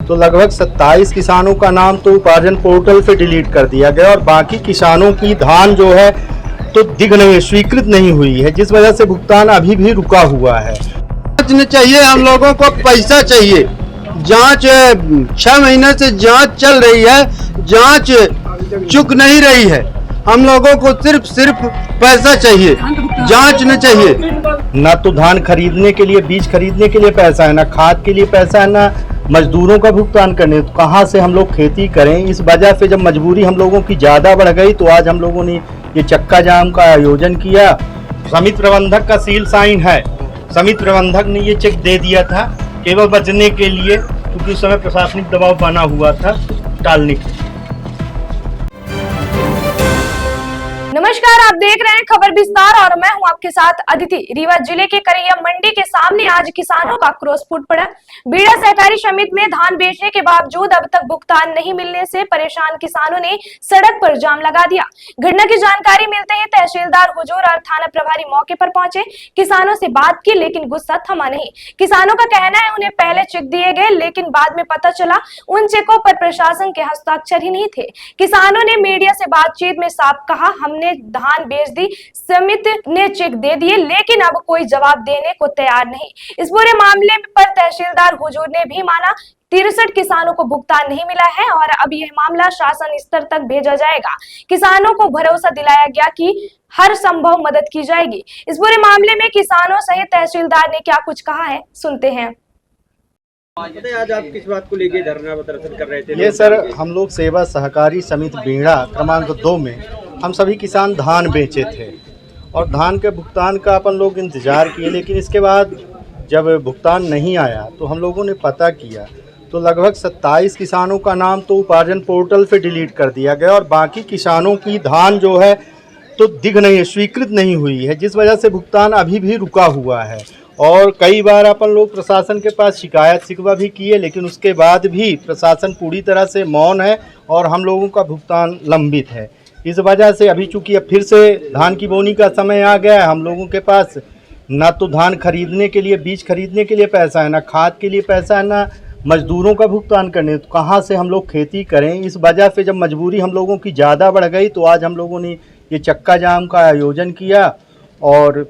तो लगभग 27 किसानों का नाम तो उपार्जन पोर्टल से डिलीट कर दिया गया और बाकी किसानों की धान जो है तो दिख नहीं, स्वीकृत नहीं हुई है, जिस वजह से भुगतान अभी भी रुका हुआ है। चाहिए, हम लोगों को पैसा चाहिए। जांच 6 महीने से जांच चल रही है, जांच चुक नहीं रही है। हम लोगों को सिर्फ पैसा चाहिए, जांच न चाहिए। ना तो धान खरीदने के लिए, बीज खरीदने के लिए पैसा है, ना खाद के लिए पैसा है, ना मजदूरों का भुगतान करने, तो कहाँ से हम लोग खेती करें। इस वजह से जब मजबूरी हम लोगों की ज़्यादा बढ़ गई तो आज हम लोगों ने ये चक्का जाम का आयोजन किया। समिति प्रबंधक का सील साइन है, समिति प्रबंधक ने ये चेक दे दिया था केवल बचने के लिए, क्योंकि उस समय प्रशासनिक दबाव बना हुआ था टालने के। नमस्कार, आप देख रहे हैं खबर विस्तार और मैं हूं आपके साथ अदिति। रीवा जिले के करैया मंडी के सामने आज किसानों का क्रोश फूट पड़ा। बीड़ा सहकारी समिति में धान बेचने के बावजूद अब तक भुगतान नहीं मिलने से परेशान किसानों ने सड़क पर जाम लगा दिया। घटना की जानकारी मिलते ही तहसीलदार हुजूर और थाना प्रभारी मौके पर पहुंचे, किसानों से बात की, लेकिन गुस्सा थमा नहीं। किसानों का कहना है उन्हें पहले चेक दिए गए, लेकिन बाद में पता चला उन चेकों पर प्रशासन के हस्ताक्षर ही नहीं थे। किसानों ने मीडिया से बातचीत में साफ कहा, हमने धान बेच दी, समिति ने चेक दे दिए, लेकिन अब कोई जवाब देने को तैयार नहीं। इस पूरे मामले पर तहसीलदार हुजूर ने भी माना 63 किसानों को भुगतान नहीं मिला है और अब यह मामला शासन स्तर तक भेजा जाएगा। किसानों को भरोसा दिलाया गया कि हर संभव मदद की जाएगी। इस पूरे मामले में किसानों सहित तहसीलदार ने क्या कुछ कहा है, सुनते हैं। आज आप किस बात को लेके धरना प्रदर्शन कर रहे थे? ये सर, हम लोग सेवा सहकारी समिति बीड़ा क्रमांक 2 में हम सभी किसान धान बेचे थे और धान के भुगतान का अपन लोग इंतज़ार किए, लेकिन इसके बाद जब भुगतान नहीं आया तो हम लोगों ने पता किया तो लगभग 27 किसानों का नाम तो उपार्जन पोर्टल से डिलीट कर दिया गया और बाकी किसानों की धान जो है तो दिख नहीं, स्वीकृत नहीं हुई है, जिस वजह से भुगतान अभी भी रुका हुआ है। और कई बार अपन लोग प्रशासन के पास शिकायत शिकवा भी किए, लेकिन उसके बाद भी प्रशासन पूरी तरह से मौन है और हम लोगों का भुगतान लंबित है। इस वजह से अभी चूँकि अब फिर से धान की बोनी का समय आ गया है, हम लोगों के पास ना तो धान खरीदने के लिए, बीज खरीदने के लिए पैसा है, ना खाद के लिए पैसा है, ना मजदूरों का भुगतान करने, तो कहाँ से हम लोग खेती करें। इस वजह से जब मजबूरी हम लोगों की ज़्यादा बढ़ गई तो आज हम लोगों ने ये चक्का जाम का आयोजन किया और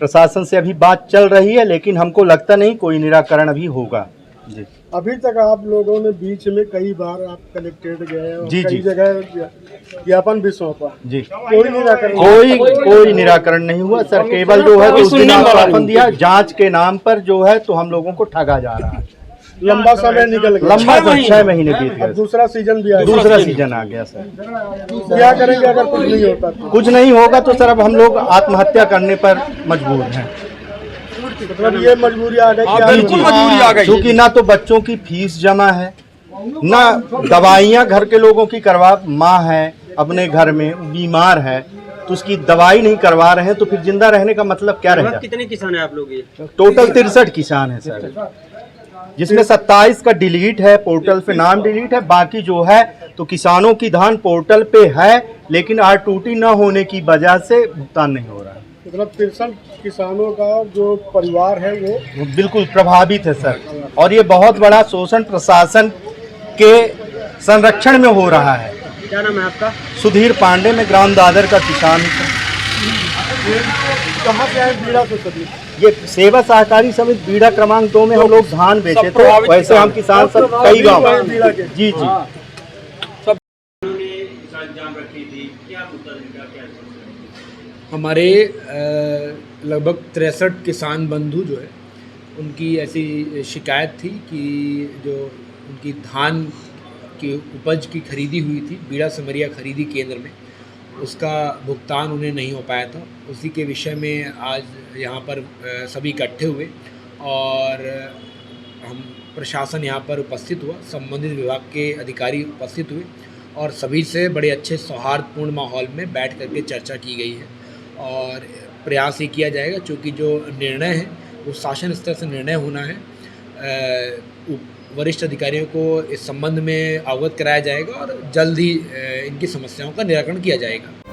प्रशासन से अभी बात चल रही है, लेकिन हमको लगता नहीं कोई निराकरण अभी होगा। जी, अभी तक आप लोगों ने बीच में कई बार आप कलेक्ट्रेट गए और जी, कई जी, जगह ज्ञापन भी सौंपा जी, कोई निराकरण कोई निराकरण नहीं हुआ सर। केवल जो है तो उस दिन आश्वासन दिया, जांच के नाम पर जो है तो हम लोगों को ठगा जा रहा है। लंबा समय निकल गया, लंबा 6 महीने बीत अब गए, दूसरा सीजन भी आया, दूसरा सीजन आ गया सर। क्या करेंगे अगर कुछ नहीं होता तो? कुछ नहीं होगा तो सर अब हम लोग आत्महत्या करने पर मजबूर हैं। मतलब ये मजबूरी आ गई, बिल्कुल मजबूरी आ गई, क्योंकि ना तो बच्चों की फीस जमा है, ना दवाइयाँ घर के लोगों की करवा, माँ है अपने घर में बीमार है तो उसकी दवाई नहीं करवा रहे हैं, तो फिर जिंदा रहने का मतलब क्या रहेगा। कितने किसान हैं आप लोग? ये टोटल 63 किसान है सर, जिसमें 27 का डिलीट है, पोर्टल पे नाम डिलीट है, बाकी जो है तो किसानों की धान पोर्टल पे है, लेकिन R2T न होने की वजह से भुगतान नहीं हो रहा है। मतलब 63 किसानों का जो परिवार है वो बिल्कुल प्रभावित है सर, और ये बहुत बड़ा शोषण प्रशासन के संरक्षण में हो रहा है। क्या नाम है आपका? सुधीर पांडे, में ग्राम दादर का किसान हूं। कहाँ से आए? बीड़ा से सभी ये सेवा सहकारी समिति बीड़ा क्रमांक 2 में हम लोग धान बेचे थे, वैसे हम किसान सब कई गाँव। जी जी, हमारे लगभग 63 किसान बंधु जो है उनकी ऐसी शिकायत थी कि जो उनकी धान की उपज की खरीदी हुई थी बीड़ा समरिया खरीदी केंद्र में, उसका भुगतान उन्हें नहीं हो पाया था। उसी के विषय में आज यहाँ पर सभी इकट्ठे हुए और हम प्रशासन यहाँ पर उपस्थित हुआ, संबंधित विभाग के अधिकारी उपस्थित हुए और सभी से बड़े अच्छे सौहार्दपूर्ण माहौल में बैठ करके चर्चा की गई है और प्रयास ये किया जाएगा, चूँकि जो निर्णय है वो शासन स्तर से निर्णय होना है। वरिष्ठ अधिकारियों को इस संबंध में अवगत कराया जाएगा और जल्द ही इनकी समस्याओं का निराकरण किया जाएगा।